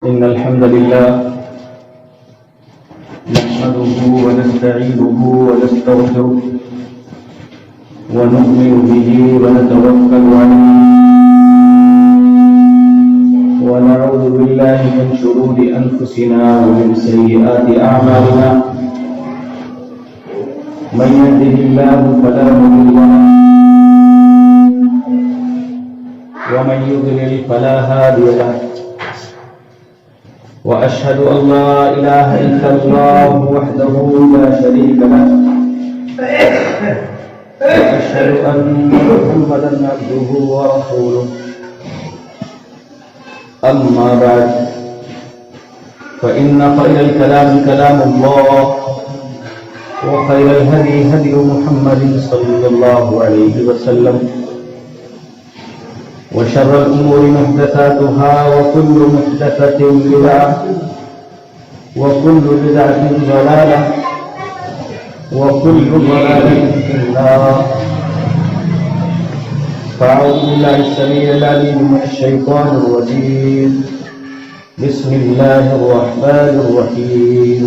إن الحمد لله نحمده ونستعينه ونستغفره ونؤمن به ونتوكل عليه ونعوذ بالله من شرور أنفسنا ومن سيئات أعمالنا من يهده الله فلا مضل له ومن يضلل فلا هادي له وأشهد أن لا إله إلا الله وحده لا شريك له وأشهد أن محمدا عبده ورسوله أما بعد فإن خير الكلام كلام الله وخير الهدي هدي محمد صلى الله عليه وسلم وشر الأمور محدثاتها وكل محدثة بدعة وكل بدعة ضلالة وكل ضلالة في النار. فأعوذ بالله السميع العليم من الشيطان الرجيم. بسم الله الرحمن الرحيم.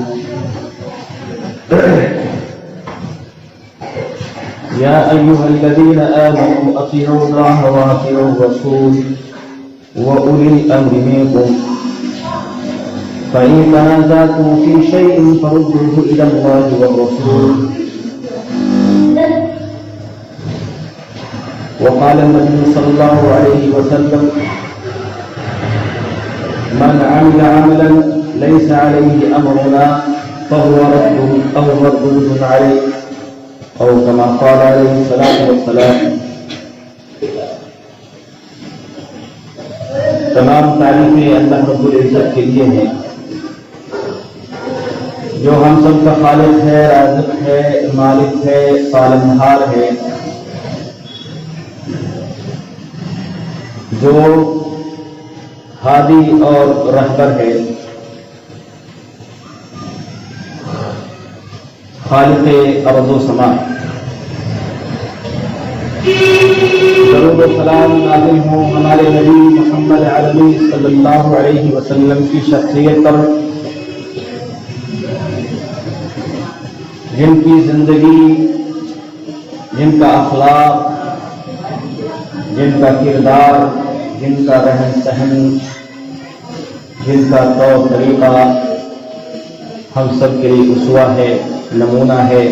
يا أيها الذين آمنوا أطيعوا الله وأطيعوا الرسول وأولي الأمر منكم فإن تنازعتم في شيء فردوه إلى الله والرسول. وقال النبي صلى الله عليه وسلم من عمل عملا ليس عليه أمرنا فهو رد أو مردود عليه او كما قال علیہ الصلوۃ والسلام. تمام تعریفیں اللہ رب العزت کے لیے ہیں جو ہم سب کا خالق ہے، رازق ہے، مالک ہے، پالنہار ہے، جو ہادی اور رہبر ہے، خالق ارض و سما. درود و سلام نازل ہوں ہمارے نبی محمد عربی صلی اللہ علیہ وسلم کی شخصیت پر، جن کی زندگی، جن کا اخلاق، جن کا کردار، جن کا رہن سہن، جن کا طور طریقہ ہم سب کے لیے اسوہ ہے، نمونہ ہے،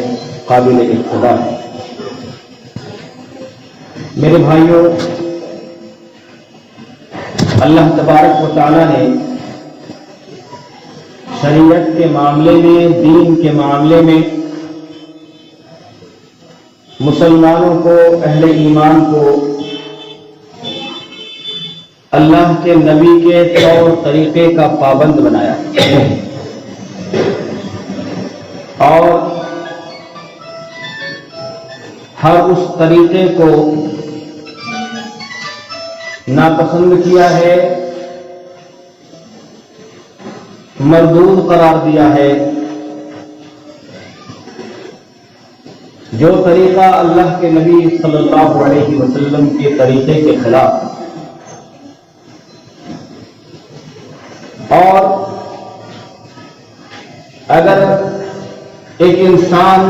قابل اقتداء ہے. میرے بھائیوں، اللہ تبارک و تعالی نے شریعت کے معاملے میں، دین کے معاملے میں مسلمانوں کو، اہل ایمان کو اللہ کے نبی کے طور طریقے کا پابند بنایا اور ہر اس طریقے کو ناپسند کیا ہے، مردود قرار دیا ہے. جو طریقہ اللہ کے نبی صلی اللہ علیہ وسلم کے طریقے کے خلاف اور اگر ایک انسان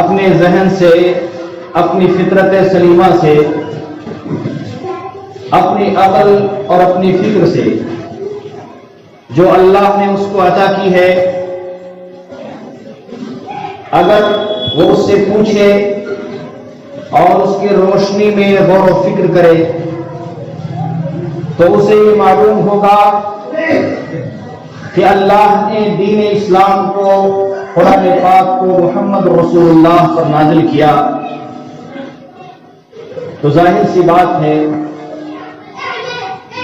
اپنے ذہن سے، اپنی فطرت سلیمہ سے، اپنی عقل اور اپنی فکر سے جو اللہ نے اس کو عطا کی ہے، اگر وہ اس سے پوچھے اور اس کی روشنی میں غور و فکر کرے تو اسے یہ معلوم ہوگا کہ اللہ نے دین اسلام کو، قرآن پاک کو محمد رسول اللہ پر نازل کیا تو ظاہر سی بات ہے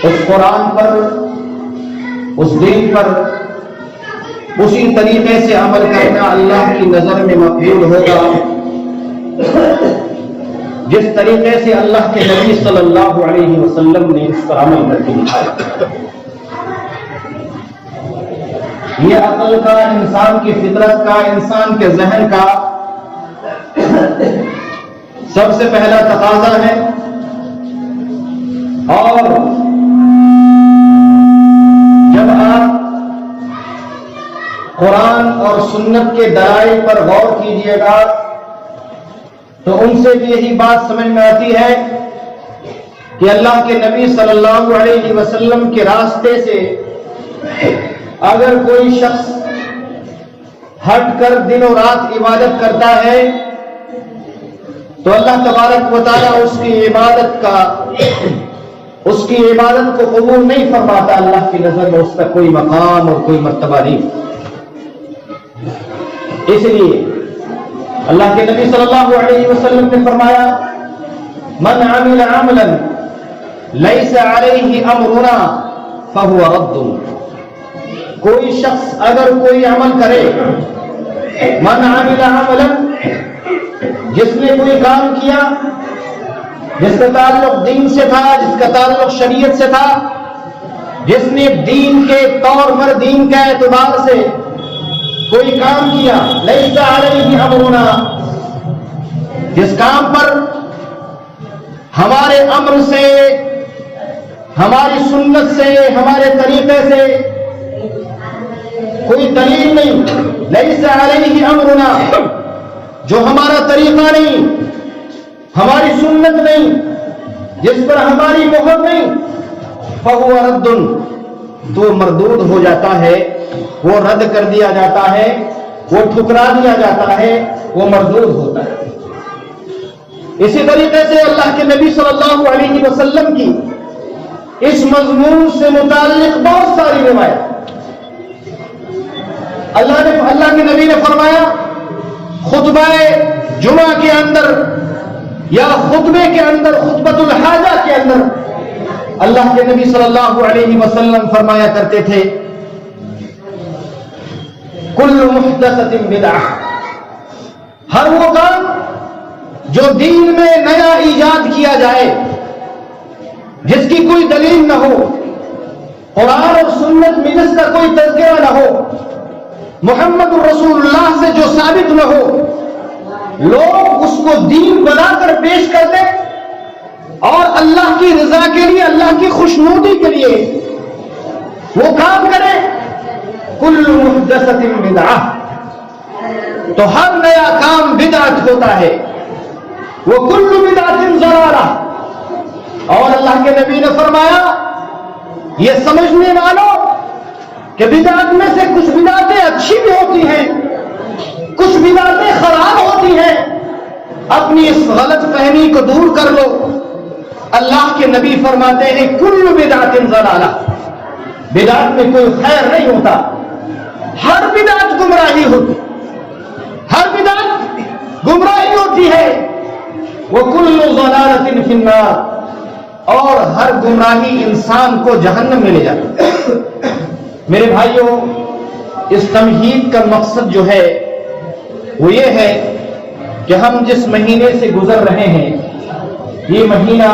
اس قرآن پر، اس دین پر اسی طریقے سے عمل کرنا اللہ کی نظر میں مقبول ہوگا جس طریقے سے اللہ کے نبی صلی اللہ علیہ وسلم نے اس پر عمل کر کے دکھایا. یہ عقل کا، انسان کی فطرت کا، انسان کے ذہن کا سب سے پہلا تقاضا ہے اور قرآن اور سنت کے دلائل پر غور کیجیے گا تو ان سے بھی یہی بات سمجھ میں آتی ہے کہ اللہ کے نبی صلی اللہ علیہ وسلم کے راستے سے اگر کوئی شخص ہٹ کر دن و رات عبادت کرتا ہے تو اللہ تبارک و تعالیٰ اس کی عبادت کو قبول نہیں فرماتا. اللہ کی نظر میں اس کا کوئی مقام اور کوئی مرتبہ نہیں. اس لیے اللہ کے نبی صلی اللہ علیہ وسلم نے فرمایا من عمل عملا لیس علیہ امرنا فہو رد. کوئی شخص اگر کوئی عمل کرے, من عمل عملا, جس نے کوئی کام کیا جس کا تعلق دین سے تھا, جس کا تعلق شریعت سے تھا, جس نے دین کے طور پر دین کے اعتبار سے کوئی کام کیا, لیس علیہ امرنا, جس کام پر ہمارے امر سے, ہماری سنت سے, ہمارے طریقے سے کوئی دلیل نہیں, لیس علیہ امرنا, جو ہمارا طریقہ نہیں, ہماری سنت نہیں, جس پر ہماری مہر نہیں, فہو رد, تو مردود ہو جاتا ہے, وہ رد کر دیا جاتا ہے, وہ ٹھکرا دیا جاتا ہے, وہ مردود ہوتا ہے. اسی طریقے سے اللہ کے نبی صلی اللہ علیہ وسلم کی اس مضمون سے متعلق بہت ساری روایت اللہ کے نبی نے فرمایا خطبہ جمعہ کے اندر یا خطبے کے اندر, خطبۃ الحاجہ کے اندر اللہ کے نبی صلی اللہ علیہ وسلم فرمایا کرتے تھے کل محدثۃ بدعہ, ہر وہ کام جو دین میں نیا ایجاد کیا جائے, جس کی کوئی دلیل نہ ہو, قرآن اور سنت میں جس کا کوئی تذکرہ نہ ہو, محمد رسول اللہ سے جو ثابت نہ ہو, لوگ اس کو دین بنا کر پیش کر دیں اور اللہ کی رضا کے لیے, اللہ کی خوشنودی کے لیے وہ کام کریں. کل محدثۃ بدعہ, تو ہر نیا کام بدعت ہوتا ہے. وہ کل بدعت ضلالہ, اور اللہ کے نبی نے فرمایا یہ سمجھنے والوں کہ بدعت میں سے کچھ بدعتیں اچھی بھی ہوتی ہیں, کچھ بدعتیں خراب ہوتی ہیں, اپنی اس غلط فہمی کو دور کر لو. اللہ کے نبی فرماتے ہیں کل بدعت ضلالہ, بدعت میں کوئی خیر نہیں ہوتا, ہر بدعت گمراہی ہوتی, ہر بدعت گمراہی ہوتی ہے. وَكُلُّ ضَلَالَةٍ فِي النَّارِ, اور ہر گمراہی انسان کو جہنم میں لے جاتی ہے. میرے بھائیوں, اس تمہید کا مقصد جو ہے وہ یہ ہے کہ ہم جس مہینے سے گزر رہے ہیں یہ مہینہ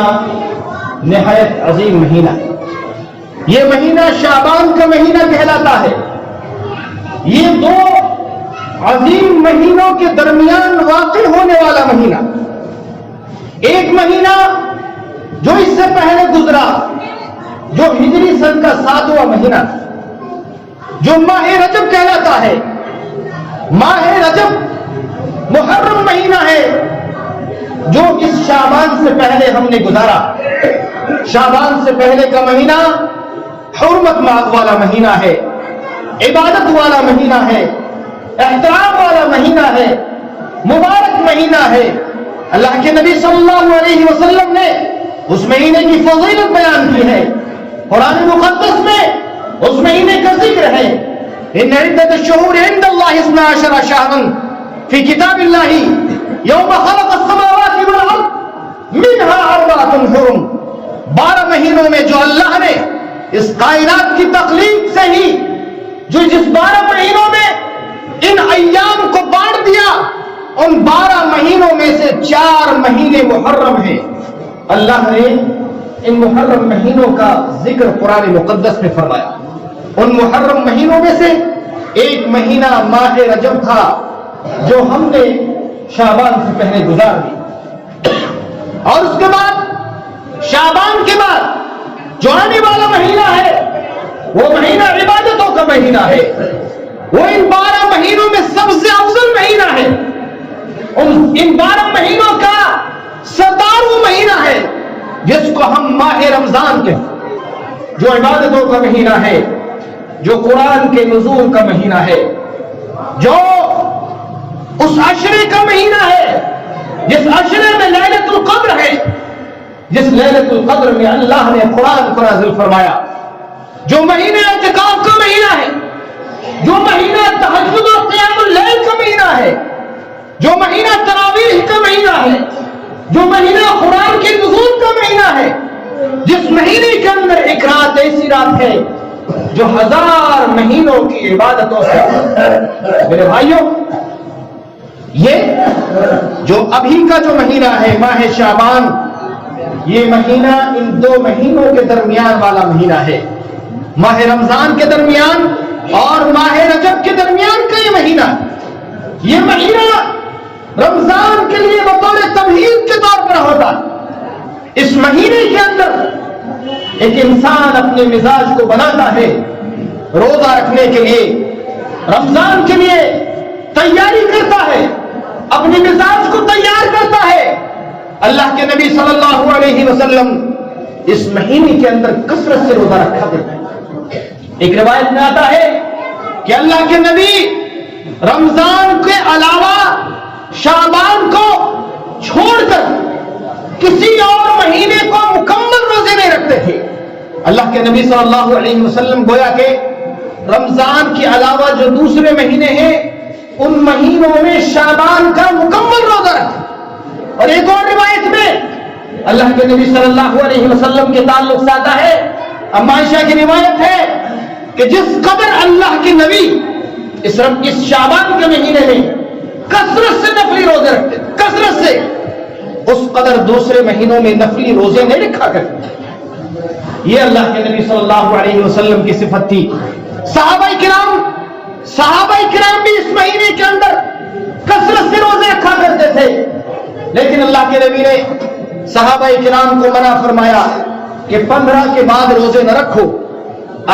نہایت عظیم مہینہ, یہ مہینہ شعبان کا مہینہ کہلاتا ہے. یہ دو عظیم مہینوں کے درمیان واقع ہونے والا مہینہ, ایک مہینہ جو اس سے پہلے گزرا جو ہجری سن کا 7واں مہینہ جو ماہ رجب کہلاتا ہے. ماہ رجب محرم مہینہ ہے جو اس شعبان سے پہلے ہم نے گزارا. شعبان سے پہلے کا مہینہ حرمت والا مہینہ ہے, عبادت والا مہینہ ہے, احترام والا مہینہ ہے, مبارک مہینہ ہے. اللہ کے نبی صلی اللہ علیہ وسلم نے اس مہینے کی فضیلت بیان کی ہے. قرآن مقدس میں اس مہینے کا ذکر ہے. ان عدت الشہور عند اللہ 12 شہرا فی کتاب اللہ یوم خلق السماوات والارض منها 4 حرم. 12 مہینوں میں جو اللہ نے اس کائنات کی تخلیق سے ہی جو جس 12 مہینوں میں ان ایام کو بانٹ دیا, ان 12 مہینوں میں سے 4 مہینے محرم ہیں. اللہ نے ان محرم مہینوں کا ذکر قرآن مقدس میں فرمایا. ان محرم مہینوں میں سے ایک مہینہ ماہ رجب تھا جو ہم نے شعبان سے پہلے گزار دی, اور اس کے بعد شعبان کے بعد جو آنے والا مہینہ ہے وہ مہینہ عبادتوں کا مہینہ ہے. وہ ان 12 مہینوں میں سب سے افضل مہینہ ہے، ان 12 مہینوں کا 17واں مہینہ ہے جس کو ہم ماہ رمضان کہتے ہیں، جو عبادتوں کا مہینہ ہے، جو قرآن کے نزول کا مہینہ ہے، جو اس عشرے کا مہینہ ہے جس عشرے میں لیلۃ القدر ہے، جس لیلۃ القدر میں اللہ نے قرآن کو نازل فرمایا، جو مہینہ اعتکاف کا مہینہ ہے، جو مہینہ تہجد اور قیام اللیل کا مہینہ ہے، جو مہینہ تراویح کا مہینہ ہے، جو مہینہ قرآن کے نزول کا مہینہ ہے، جس مہینے کے اندر ایک رات ایسی رات ہے جو 1000 مہینوں کی عبادتوں سے۔ میرے بھائیوں، یہ جو ابھی کا جو مہینہ ہے ماہ شعبان، یہ مہینہ ان 2 مہینوں کے درمیان والا مہینہ ہے، ماہ رمضان کے درمیان اور ماہ رجب کے درمیان کا یہ مہینہ۔ یہ مہینہ رمضان کے لیے بطور تمہید کے طور پر ہوتا ہے۔ اس مہینے کے اندر ایک انسان اپنے مزاج کو بناتا ہے روزہ رکھنے کے لیے، رمضان کے لیے تیاری کرتا ہے، اپنے مزاج کو تیار کرتا ہے۔ اللہ کے نبی صلی اللہ علیہ وسلم اس مہینے کے اندر کثرت سے روزہ رکھا کرتے ہیں۔ ایک روایت میں آتا ہے کہ اللہ کے نبی رمضان کے علاوہ شعبان کو چھوڑ کر کسی اور مہینے کو مکمل روزے نہیں رکھتے تھے۔ اللہ کے نبی صلی اللہ علیہ وسلم گویا کہ رمضان کے علاوہ جو دوسرے مہینے ہیں ان مہینوں میں شعبان کا مکمل روزہ رکھتے۔ اور ایک اور روایت میں اللہ کے نبی صلی اللہ علیہ وسلم کے تعلق سے آتا ہے، اما عائشہ کی روایت ہے کہ جس قدر اللہ کے نبی اس شعبان کے مہینے میں کثرت سے نفلی روزے رکھتے، کثرت سے، اس قدر دوسرے مہینوں میں نفلی روزے نہیں رکھا کرتے۔ یہ اللہ کے نبی صلی اللہ علیہ وسلم کی صفت تھی۔ صحابہ کرام بھی اس مہینے کے اندر کثرت سے روزے رکھا کرتے تھے، لیکن اللہ کے نبی نے صحابہ کرام کو منع فرمایا کہ 15 کے بعد روزے نہ رکھو،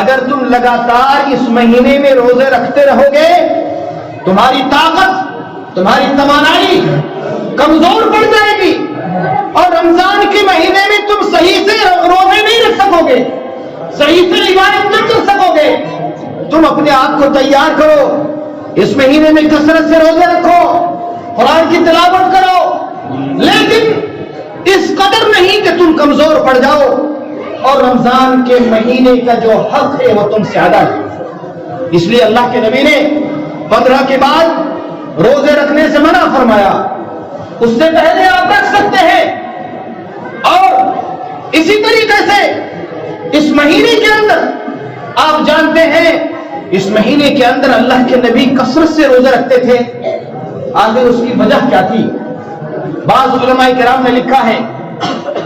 اگر تم لگاتار اس مہینے میں روزے رکھتے رہو گے تمہاری طاقت، تمہاری توانائی کمزور پڑ جائے گی، اور رمضان کے مہینے میں تم صحیح سے روزے نہیں رکھ سکو گے، صحیح سے عبادت نہیں کر سکو گے۔ تم اپنے آپ کو تیار کرو، اس مہینے میں کثرت سے روزے رکھو، قرآن کی تلاوت کرو، لیکن اس قدر نہیں کہ تم کمزور پڑ جاؤ اور رمضان کے مہینے کا جو حق ہے وہ تم سے ادا ہے۔ اس لیے اللہ کے نبی نے 15 کے بعد روزے رکھنے سے منع فرمایا، اس سے پہلے آپ رکھ سکتے ہیں۔ اور اسی طریقے سے اس مہینے کے اندر آپ جانتے ہیں اس مہینے کے اندر اللہ کے نبی کثرت سے روزے رکھتے تھے، آخر اس کی وجہ کیا تھی؟ بعض علماء کرام نے لکھا ہے،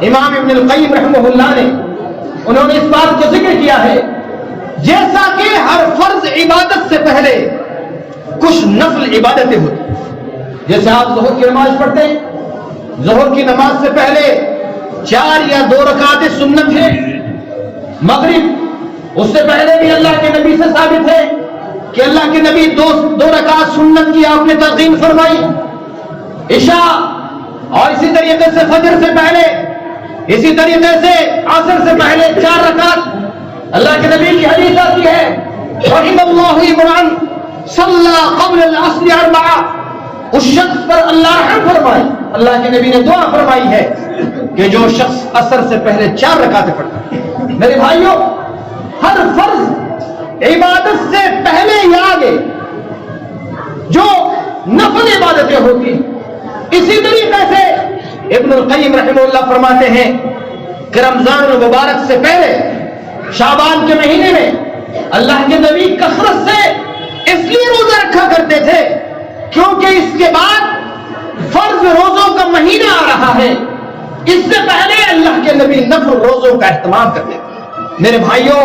امام ابن القیم رحمہ اللہ نے، انہوں نے اس بات کو ذکر کیا ہے، جیسا کہ ہر فرض عبادت سے پہلے کچھ نفل عبادتیں ہوتی، جیسے آپ ظہر کی نماز پڑھتے ہیں، ظہر کی نماز سے پہلے 4 یا 2 رکعتیں سنت ہے، مغرب اس سے پہلے بھی اللہ کے نبی سے ثابت ہے کہ اللہ کے نبی 2 رکعت سنت کی آپ نے تلقین فرمائی، عشاء، اور اسی طریقے سے فجر سے پہلے، اسی طریقے سے عصر سے پہلے 4 رکعت اللہ کے نبی کی حدیث آتی ہے، رحم اللہ امرأ صلی قبل العصر 4، اس شخص پر اللہ رحم فرمائے، اللہ کے نبی نے دعا فرمائی ہے کہ جو شخص عصر سے پہلے 4 رکعتیں پڑھتا ہے۔ میرے بھائیوں، ہر فرض عبادت سے پہلے یا آگے جو نفل عبادتیں ہوتی، اسی طریقے سے ابن القیم رحمہ اللہ فرماتے ہیں کہ رمضان المبارک سے پہلے شعبان کے مہینے میں اللہ کے نبی کثرت سے اس لیے روزہ رکھا کرتے تھے کیونکہ اس کے بعد فرض روزوں کا مہینہ آ رہا ہے، اس سے پہلے اللہ کے نبی نفل روزوں کا اہتمام کرتے تھے۔ میرے بھائیوں،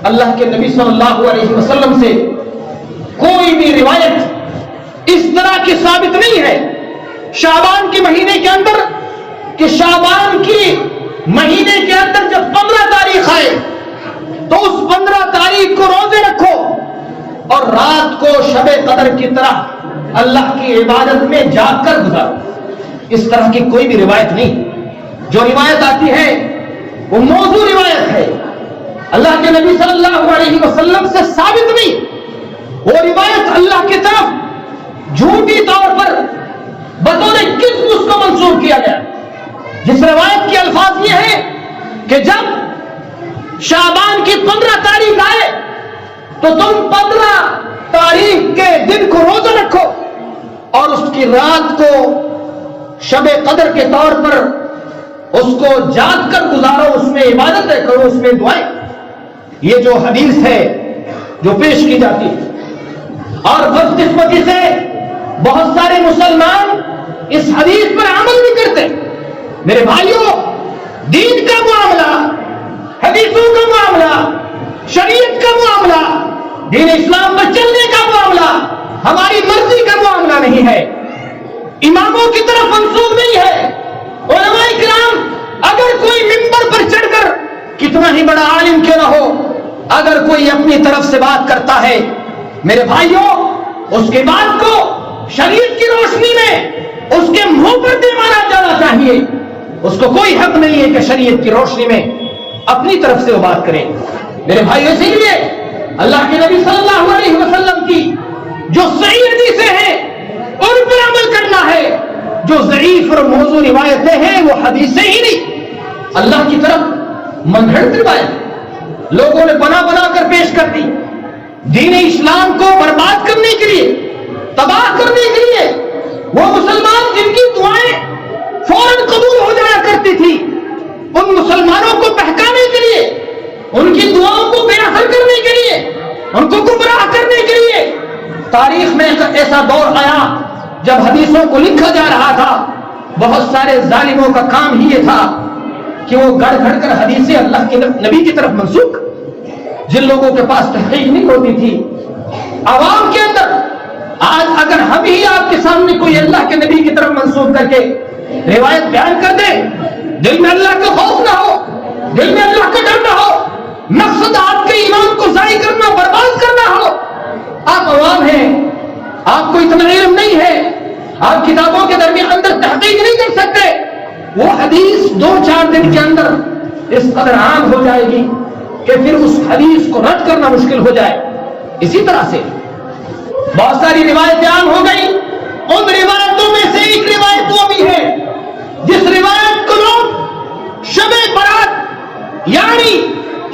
اللہ کے نبی صلی اللہ علیہ وسلم سے کوئی بھی روایت اس طرح کی ثابت نہیں ہے شعبان کے مہینے کے اندر کہ شعبان کی مہینے کے اندر جب 15 تاریخ آئے تو اس 15 تاریخ کو روزے رکھو، اور رات کو شب قدر کی طرح اللہ کی عبادت میں جاگ کر گزارو۔ اس طرح کی کوئی بھی روایت نہیں۔ جو روایت آتی ہے وہ موضوع روایت ہے، اللہ کے نبی صلی اللہ علیہ وسلم سے ثابت نہیں۔ وہ روایت اللہ کی طرف جھوٹی طور پر بطور کذب اس کو منسوب کیا گیا، جس روایت کے الفاظ یہ ہیں کہ جب شعبان کی 15 تاریخ آئے تو تم 15 تاریخ کے دن کو روزہ رکھو اور اس کی رات کو شب قدر کے طور پر اس کو جاگ کر گزارو، اس میں عبادتیں کرو، اس میں دعائیں۔ یہ جو حدیث ہے جو پیش کی جاتی ہے، اور بدقسمتی سے بہت سارے مسلمان اس حدیث پر عمل نہیں کرتے۔ میرے بھائیوں، دین کا معاملہ، حدیثوں کا معاملہ، شریعت کا معاملہ، دین اسلام پر چلنے کا معاملہ ہماری مرضی کا معاملہ نہیں ہے، اماموں کی طرف منسوب نہیں ہے۔ علماء کرام اگر کوئی منبر پر چڑھ کر کتنا ہی بڑا عالم کیوں نہ ہو، اگر کوئی اپنی طرف سے بات کرتا ہے، میرے بھائیوں، اس کی بات کو شریعت کی روشنی میں اس کے منہ پر دے مارا جانا چاہیے۔ اس کو کوئی حق نہیں ہے کہ شریعت کی روشنی میں اپنی طرف سے وہ بات کرے۔ میرے بھائیوں، اسی لیے اللہ کے نبی صلی اللہ علیہ وسلم کی جو صحیح حدیثیں ہیں ان پر عمل کرنا ہے، جو ضعیف اور موضوع روایتیں ہیں وہ حدیثیں ہی نہیں، اللہ کی طرف من گھڑت روایت لوگوں نے بنا بنا کر پیش کر دی، دین اسلام کو برباد کرنے کے لیے، تباہ کرنے کے لیے۔ وہ مسلمان جن کی دعائیں فوراً قبول ہو جایا کرتی تھی، ان مسلمانوں کو بہکانے کے لیے، ان کی دعاؤں کو بے اثر کرنے کے لیے، ان کو گمراہ کرنے کے لیے تاریخ میں ایسا دور آیا جب حدیثوں کو لکھا جا رہا تھا۔ بہت سارے ظالموں کا کام ہی یہ تھا کہ وہ گڑھ گھڑ کر حدیثیں اللہ کے نبی کی طرف منسوخ، جن لوگوں کے پاس تحقیق نہیں ہوتی تھی عوام کے اندر۔ آج اگر ہم ہی آپ کے سامنے کوئی اللہ کے نبی کی طرف منسوخ کر کے روایت بیان کر دیں، دل میں اللہ کا خوف نہ ہو، دل میں اللہ کا ڈر نہ ہو، مقصد آپ کے ایمان کو ضائع کرنا، برباد کرنا ہو، آپ عوام ہیں، آپ کو اتنا علم نہیں ہے، آپ کتابوں کے درمیان اندر تحقیق نہیں کر سکتے، وہ حدیث 2-4 دن کے اندر اس قدر عام ہو جائے گی کہ پھر اس حدیث کو رد کرنا مشکل ہو جائے۔ اسی طرح سے بہت ساری روایتیں عام ہو گئی، ان روایتوں میں سے ایک روایت وہ بھی ہے جس روایت کو لوگ شب برات یعنی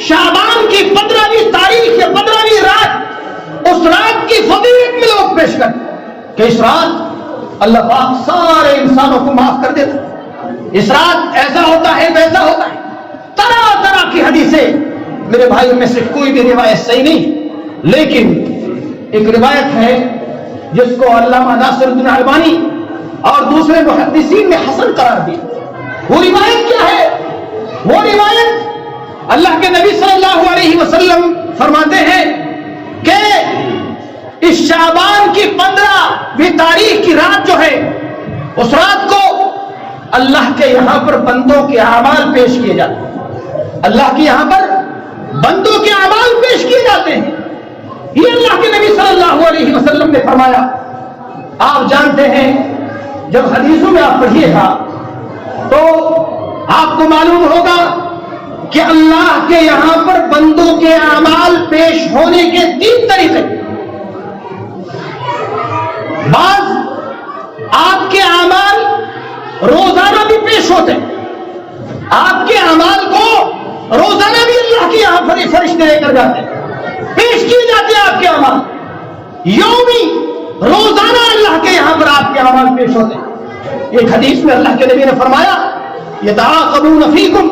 شعبان کی 15ویں تاریخ یا 15ویں رات، اس رات کی فضیلت میں لوگ پیش کرتے کہ اس رات اللہ پاک سارے انسانوں کو معاف کر دیتا، اس رات ایسا ہوتا ہے ویسا ہوتا ہے، طرح طرح کی حدیثیں۔ میرے بھائیوں میں سے کوئی بھی روایت صحیح نہیں، لیکن ایک روایت ہے جس کو علامہ ناصر الدین البانی اور دوسرے محدثین نے حسن قرار دی۔ وہ روایت کیا ہے؟ وہ روایت اللہ کے نبی صلی اللہ علیہ وسلم فرماتے ہیں کہ اس شعبان کی 15ویں تاریخ کی رات جو ہے، اس رات کو اللہ کے یہاں پر بندوں کے اعمال پیش کیے جاتے ہیں، اللہ کے یہاں پر بندوں کے اعمال پیش کیے جاتے ہیں۔ یہ اللہ کے نبی صلی اللہ علیہ وسلم نے فرمایا۔ آپ جانتے ہیں جب حدیثوں میں آپ پڑھیے گا تو آپ کو معلوم ہوگا کہ اللہ کے یہاں پر بندوں کے اعمال پیش ہونے کے 3 طریقے۔ بعض آپ کے اعمال روزانہ بھی پیش ہوتے ہیں، آپ کے اعمال کو روزانہ بھی اللہ کے یہاں پر فرشتے لے کر جاتے ہیں، پیش کیے جاتے ہیں آپ کے اعمال یومی، روزانہ اللہ کے یہاں پر آپ کے اعمال پیش ہوتے ہیں۔ ایک حدیث میں اللہ کے نبی نے فرمایا یتعاقبون فیکم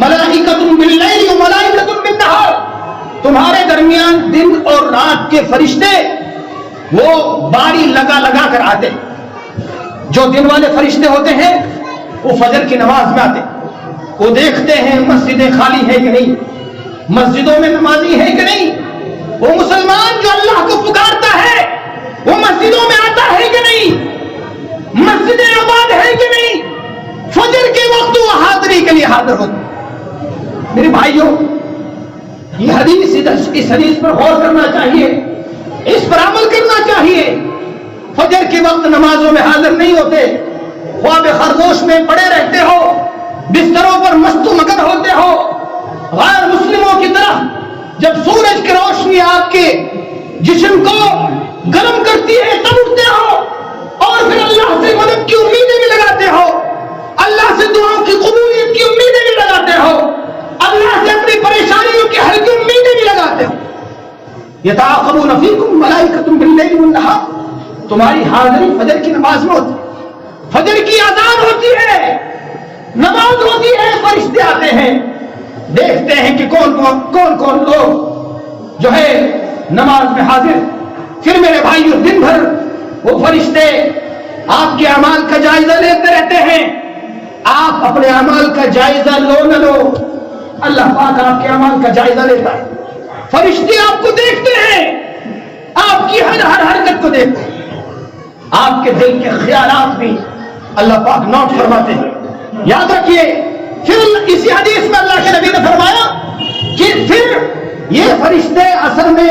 ملائکۃ باللیل و ملائکۃ بالنہار، تمہارے درمیان دن اور رات کے فرشتے وہ باری لگا لگا کر آتے ہیں۔ جو دن والے فرشتے ہوتے ہیں وہ فجر کی نماز میں آتے ہیں، وہ دیکھتے ہیں مسجدیں خالی ہے کہ نہیں، مسجدوں میں نمازی ہے کہ نہیں، وہ مسلمان جو اللہ کو پکارتا ہے وہ مسجدوں میں آتا ہے کہ نہیں، مسجدیں آباد ہے کہ نہیں، فجر کے وقت وہ حاضری کے لیے حاضر ہوتے۔ میرے بھائیوں، یہ حدیث، اس حدیث پر غور کرنا چاہیے اس پر عمل کرنا چاہیے. فجر کے وقت نمازوں میں حاضر نہیں ہوتے, خواب خرگوش میں پڑے رہتے ہو, بستروں پر مست و مگن ہوتے ہو, غیر مسلموں کی طرح جب سورج کی روشنی آپ کے جسم کو گرم کرتی ہے تب اٹھتے ہو, اور پھر اللہ سے مدد کی امیدیں بھی لگاتے ہو, اللہ سے دعاؤں کی قبولیت کی امیدیں بھی لگاتے ہو, اللہ سے اپنی پریشانیوں کے حل کی امیدیں بھی لگاتے ہو. یتعاقبون فیکم ملائکۃ باللیل والنہار, تمہاری حاضری فجر کی نماز میں ہوتی ہے, فجر کی اذان ہوتی ہے, نماز ہوتی ہے, فرشتے آتے ہیں, دیکھتے ہیں کہ کون کون لوگ جو ہے نماز میں حاضر. پھر میرے بھائیوں دن بھر وہ فرشتے آپ کے اعمال کا جائزہ لیتے رہتے ہیں. آپ اپنے اعمال کا جائزہ لو نہ لو, اللہ پاک آپ کے اعمال کا جائزہ لیتا ہے. فرشتے آپ کو دیکھتے ہیں, آپ کی ہر حرکت کو دیکھتے ہیں, آپ کے دل کے خیالات بھی اللہ پاک نوٹ فرماتے ہیں. یاد رکھیے, پھر اسی حدیث میں اللہ کے نبی نے فرمایا کہ پھر یہ فرشتے عصر میں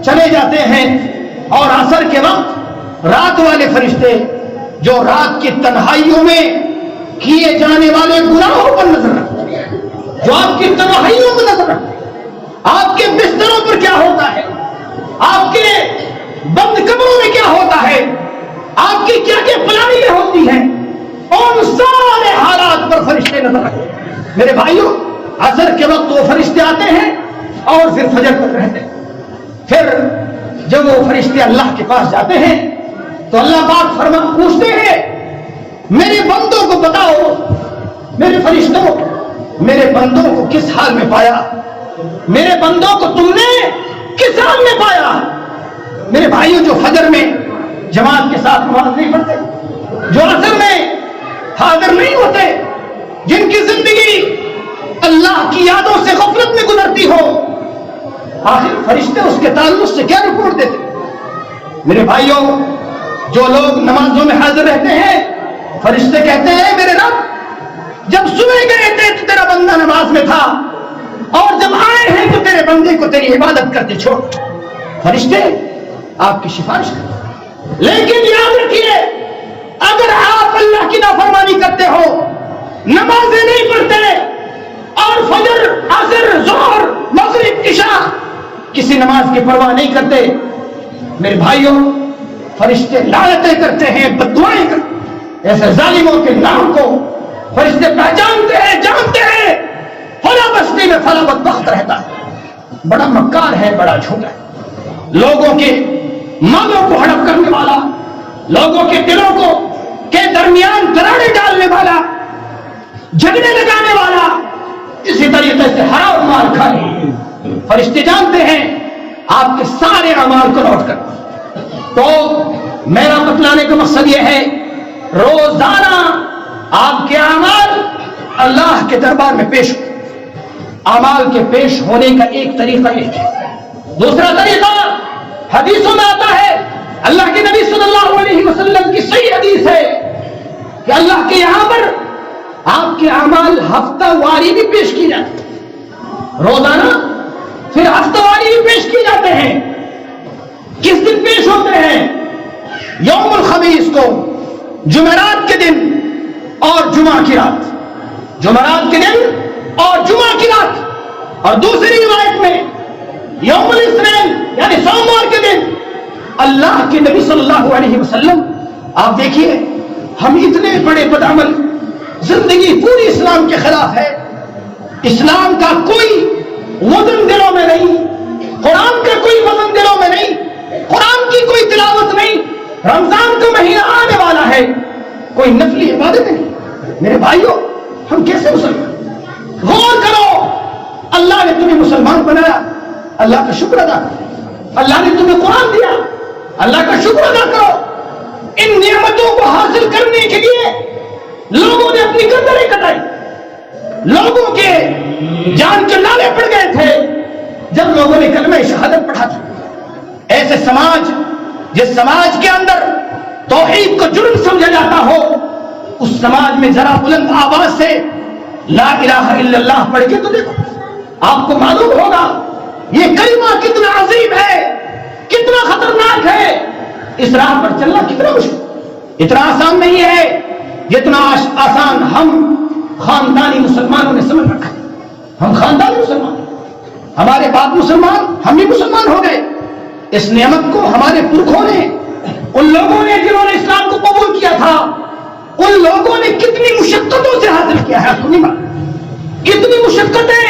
چلے جاتے ہیں, اور عصر کے وقت رات والے فرشتے جو رات کی تنہائیوں میں کیے جانے والے گناہوں پر نظر رکھتے ہیں, جو آپ کی تنہائیوں پر نظر رکھتے ہیں, آپ کے بستروں پر کیا ہوتا ہے, آپ کے بند کمروں میں کیا ہوتا ہے, آپ کی کیا کیا پلاننگیں ہوتی ہیں, اور سارے حالات پر فرشتے نظر رکھتے ہیں. میرے بھائیوں, عصر کے وقت وہ فرشتے آتے ہیں اور پھر فجر تک رہتے ہیں. پھر جب وہ فرشتے اللہ کے پاس جاتے ہیں تو اللہ پاک پوچھتے ہیں, میرے بندوں کو بتاؤ, میرے فرشتوں, میرے بندوں کو کس حال میں پایا, میرے بندوں کو تم نے کس حال میں پایا. میرے بھائیوں, جو فجر میں جماعت کے ساتھ نماز نہیں پڑھتے, جو عصر میں حاضر نہیں ہوتے, جن کی زندگی اللہ کی یادوں سے غفلت میں گزرتی ہو, آخر فرشتے اس کے تعلق سے کیا رپورٹ دیتے. میرے بھائیوں, جو لوگ نمازوں میں حاضر رہتے ہیں, فرشتے کہتے ہیں میرے رب, جب صبح گئے تھے تو تیرا بندہ نماز میں تھا, اور جب آئے ہیں تو تیرے بندے کو تیری عبادت کرتے چھوڑ. فرشتے آپ کی سفارش کرتے. لیکن یاد رکھیے, اگر آپ اللہ کی نافرمانی کرتے ہو, نمازیں نہیں پڑھتے, اور فجر, عصر, ظہر, مغرب, عشاء کسی نماز کی پرواہ نہیں کرتے, میرے بھائیوں, فرشتے لعنتیں کرتے ہیں, بددعائیں کرتے ہیں. ایسے ظالموں کے نام کو فرشتے پہچانتے ہیں, جانتے ہیں, فلاں بستی میں فلاں بدبخت رہتا ہے, بڑا مکار ہے, بڑا جھوٹا ہے, لوگوں کے مالوں کو ہڑپ کرنے والا, لوگوں کے دلوں کو کے درمیان دراڑیں ڈالنے والا, جھگڑے لگانے والا, اسی طریقے سے حرام مال کھانے. فرشتے جانتے ہیں آپ کے سارے اعمال کو نوٹ کر. تو میرا بتلانے کا مقصد یہ ہے, روزانہ آپ کے اعمال اللہ کے دربار میں پیش ہو. اعمال کے پیش ہونے کا ایک طریقہ یہ ہے. دوسرا طریقہ حدیثوں میں آتا ہے, اللہ کے نبی صلی اللہ علیہ وسلم کی صحیح حدیث ہے کہ اللہ کے یہاں پر آپ کے اعمال ہفتہ واری بھی پیش کی جاتے ہیں, روزانہ, پھر ہفتہ واری بھی پیش کی جاتے ہیں. کس دن پیش ہوتے ہیں؟ یوم الخمیس کو, جمعرات کے دن اور جمعہ کی رات, جمعرات کے دن اور جمعہ کی رات. اور دوسری روایت میں یوم الاثنین یعنی سوموار کے دن. اللہ کے نبی صلی اللہ علیہ وسلم, آپ دیکھیے, ہم اتنے بڑے بدعمل, زندگی پوری اسلام کے خلاف ہے, اسلام کا کوئی وزن دلوں میں نہیں, قرآن کا کوئی وزن دلوں میں نہیں, قرآن کی کوئی تلاوت نہیں, رمضان کا مہینہ آنے والا ہے, کوئی نفلی عبادت نہیں. میرے بھائیوں, ہم کیسے مسلمان؟ غور کرو, اللہ نے تمہیں مسلمان بنایا, اللہ کا شکر ادا کرو. اللہ نے تمہیں قرآن دیا, اللہ کا شکر ادا کرو. ان نعمتوں کو حاصل کرنے کے لیے لوگوں نے اپنی گردنیں کٹائی, لوگوں کے جان کے لالے پڑ گئے تھے جب لوگوں نے کلمہ شہادت پڑھا تھا. ایسے سماج, جس سماج کے اندر توحید کو جرم سمجھا جاتا ہو, اس سماج میں ذرا بلند آواز سے لا الہ الا اللہ پڑھ کے تو دیکھو, آپ کو معلوم ہوگا یہ کلمہ کتنا عظیم ہے. کتنا خطرناک ہے، اس راہ پر چلنا کتنا مشکل، اتنا آسان نہیں ہے جتنا آسان ہم خاندانی مسلمانوں نے سمجھ رکھا ہے۔ ہم خاندانی مسلمان، ہمارے باپ مسلمان، ہم بھی مسلمان ہو گئے۔ اس نعمت کو ہمارے پرکھوں نے، ان لوگوں نے جنہوں نے اسلام کو قبول کیا تھا، ان لوگوں نے کتنی مشقتوں سے حاصل کیا ہے، کتنی مشقتیں،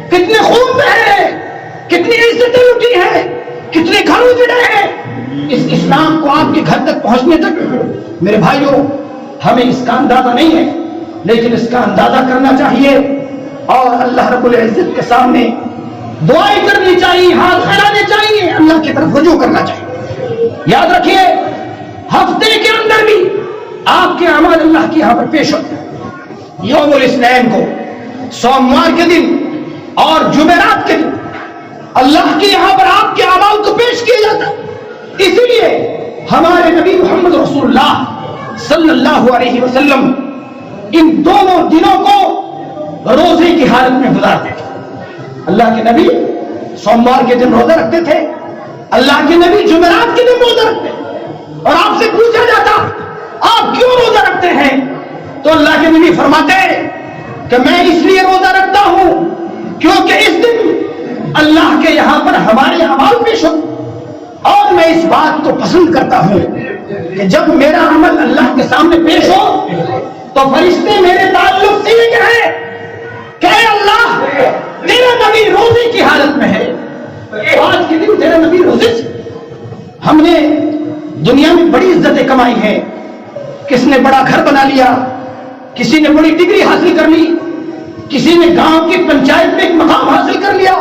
کتنے خون بہے، کتنی عزتیں لٹی ہیں، کتنے گھر اجڑے ہیں اس اسلام کو آپ کے گھر تک پہنچنے تک۔ میرے بھائیوں، ہمیں اس کا اندازہ نہیں ہے، لیکن اس کا اندازہ کرنا چاہیے اور اللہ رب العزت کے سامنے دعائیں کرنی چاہیے، ہاتھ پھیلانے چاہیے، اللہ کی طرف رجوع کرنا چاہیے۔ یاد رکھیے، ہفتے کے اندر بھی آپ کے اعمال اللہ کے یہاں پر پیش ہوتے ہیں۔ یوم الاثنین کو، سوموار کے دن اور جمعرات کے دن اللہ کے یہاں پر آپ کے اعمال کو پیش کیا جاتا ہے۔ اسی لیے ہمارے نبی محمد رسول اللہ صلی اللہ علیہ وسلم ان دونوں دنوں کو روزے کی حالت میں گزارتے تھے۔ اللہ کے نبی سوموار کے دن روزہ رکھتے تھے، اللہ کے نبی جمعرات کے دن روزہ رکھتے تھے، اور آپ سے پوچھا جاتا آپ کیوں روزہ رکھتے ہیں، تو اللہ کے نبی فرماتے کہ میں اس لیے روزہ رکھتا ہوں کیونکہ اس دن اللہ کے یہاں پر ہمارے اعمال پیش ہو، اور میں اس بات کو پسند کرتا ہوں کہ جب میرا عمل اللہ کے سامنے پیش ہو تو فرشتے میرے تعلق سے یہ کہیں کہ اے اللہ، تیرا نبی روزے کی حالت میں ہے، آج کے دن تیرا نبی روزے سے۔ ہم نے دنیا میں بڑی عزتیں کمائی ہیں، کس نے بڑا گھر بنا لیا، کسی نے بڑی ڈگری حاصل کر لی، کسی نے گاؤں کی پنچایت میں ایک مقام حاصل کر لیا،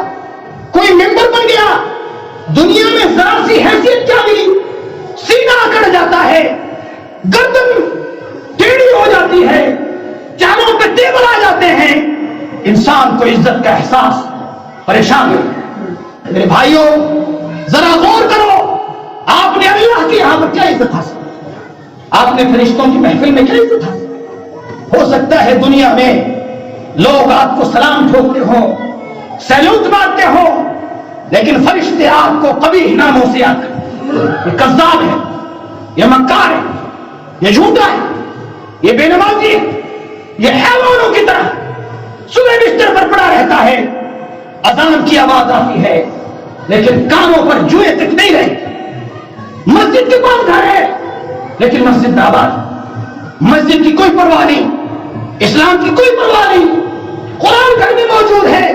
کوئی ممبر بن گیا۔ دنیا میں ذرا سی حیثیت کیا ملی، سینہ اکڑ جاتا ہے، گردن ٹیڑھی ہو جاتی ہے، چاروں پہ ٹیبل آ جاتے ہیں، انسان کو عزت کا احساس پریشان ہے۔ میرے بھائیوں، ذرا غور کرو، آپ نے اللہ کے یہاں پر کیا عزت حاصل، آپ نے فرشتوں کی محفل میں کیا عزت حاصل۔ ہو سکتا ہے دنیا میں لوگ آپ کو سلام ٹھوکتے ہوں، سیلوٹ مارتے ہوں، لیکن فرشتے آپ کو کبھی ناموں سے یاد کریں۔ یہ کذاب ہے، یہ مکار ہے، یہ جھوٹا ہے، یہ بے نمازی ہے، یہ حیوانوں کی طرح صبح بستر پر پڑا رہتا ہے، اذان کی آواز آتی ہے لیکن کانوں پر جوئے تک نہیں رہتی۔ مسجد کے پاس گھر ہے لیکن مسجد آباد، مسجد کی کوئی پرواہ نہیں، اسلام کی کوئی پرواہ نہیں، قرآن گھر میں موجود ہے،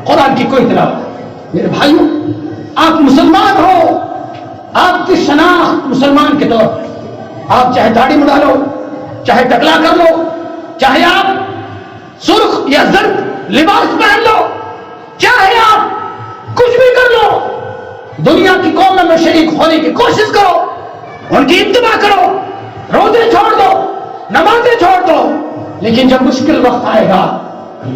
قرآن کی کوئی تلاوت۔ میرے بھائیوں، آپ مسلمان ہو، آپ کی شناخت مسلمان کے طور پر، آپ چاہے داڑھی مڈا لو، چاہے ٹکلا کر لو، چاہے آپ سرخ یا زرد لباس پہن لو، چاہے آپ کچھ بھی کر لو، دنیا کی قوموں میں شریک ہونے کی کوشش کرو، ان کی اتباع کرو، روزے چھوڑ دو، نمازیں چھوڑ دو، لیکن جب مشکل وقت آئے گا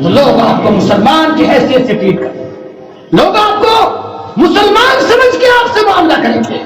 تو لوگ آپ کو مسلمان کی حیثیت سے ٹریٹ کریں گے، لوگ آپ کو مسلمان سمجھ کے آپ سے معاملہ کریں گے۔